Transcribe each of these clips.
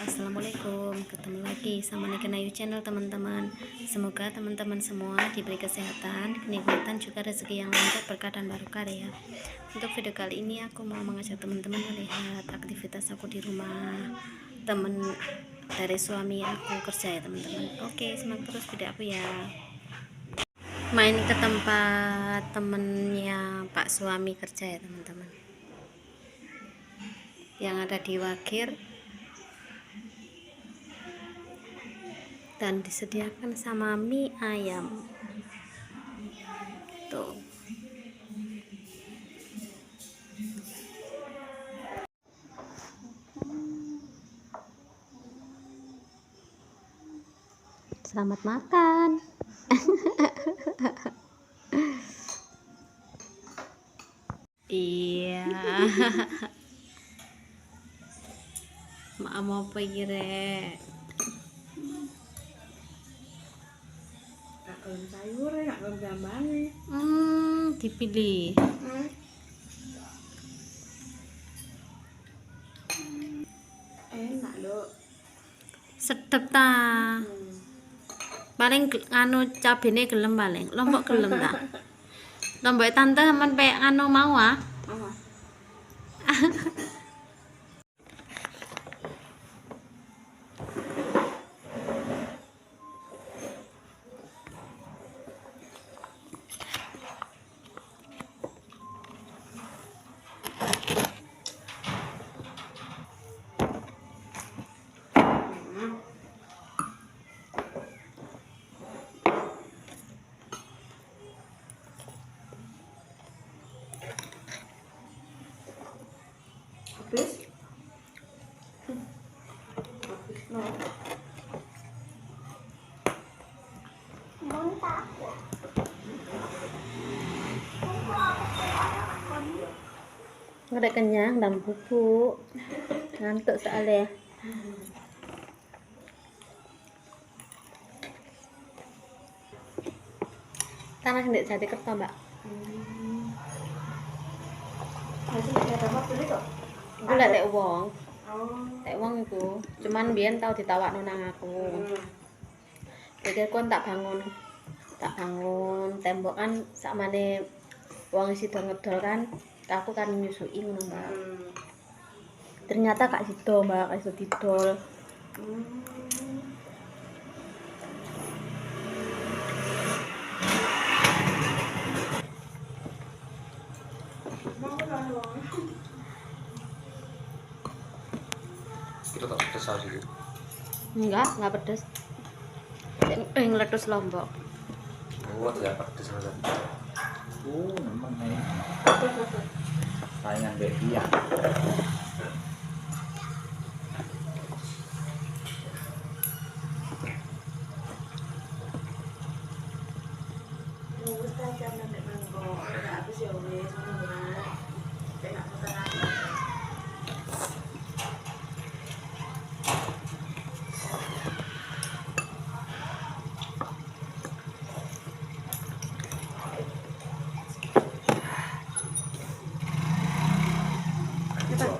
Assalamualaikum, ketemu lagi sama Niken Ayu channel teman-teman. Semoga teman-teman semua diberi kesehatan, kenikmatan juga rezeki yang lancar, berkah dan barokah ya. Untuk video kali ini aku mau mengajak teman-teman melihat aktivitas aku di rumah temen dari suami aku kerja ya teman-teman. Oke, simak terus video aku ya. Main ke tempat temennya Pak suami kerja ya teman-teman, yang ada di Wagir, dan disediakan sama mie ayam tuh. Selamat makan. Iya. Mak mau pergi rek. Kalau sayur ya nggak gambarnya. Dipilih. Enak loh. Sedep ta. Paling anu cabene gelem paling. Lombok gelem ta. Lombok tante aman pe anu mau ah. Habis no. Muntah. Udah kenyang dan bubuk. Ngantuk soalnya. Tanah ndek jadi kerto, Mbak. Masih ada apa beli kok? Iku lek nek wong. Oh. Nek wong iku, cuman biyen tau ditawakno nang aku. Pikir kon tak bangun tembok kan sakmane wong sida ngedol kan, aku kan nyusui ngono, Mbak. Ternyata Kak Sido, Mbak, Kak Sido didol. Kita tak pedes sih. Enggak pedes. Ngeletus Lombok. Oh, tidak pedes aja. Memang ya. Saingan baby ya.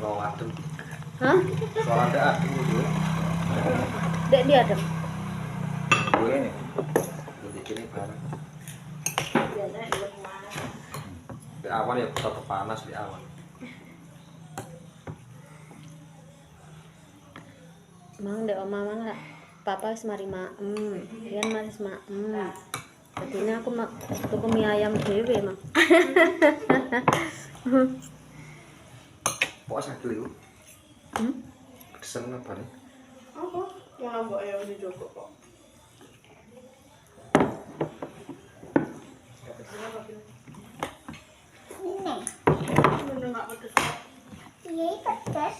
Suara adem. Hah? Suara ada adem dulu. Dek dia adem. Gue nih. Jadi kini bareng. Di awal ya tetap panas di awal. Mang dek oma mang lah. Papa wis mari maem. Pian maris maem. Jadinya aku tuku mie ayam dhewe, Mang. Kok sakit lu? Pedesan apa nih? Apa? Yang nambah ya udah cukup kok. Ini, Bener nggak pedes. iya pedas.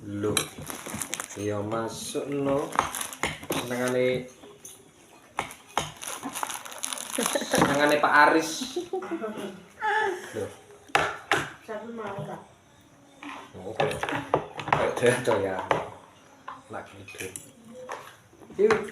Lu. Iya masuk no. Senengane Pak Aris. Loh. Satu mau nggak? Oh, kayak dia tuh ya. Lagi hidup. Yuk.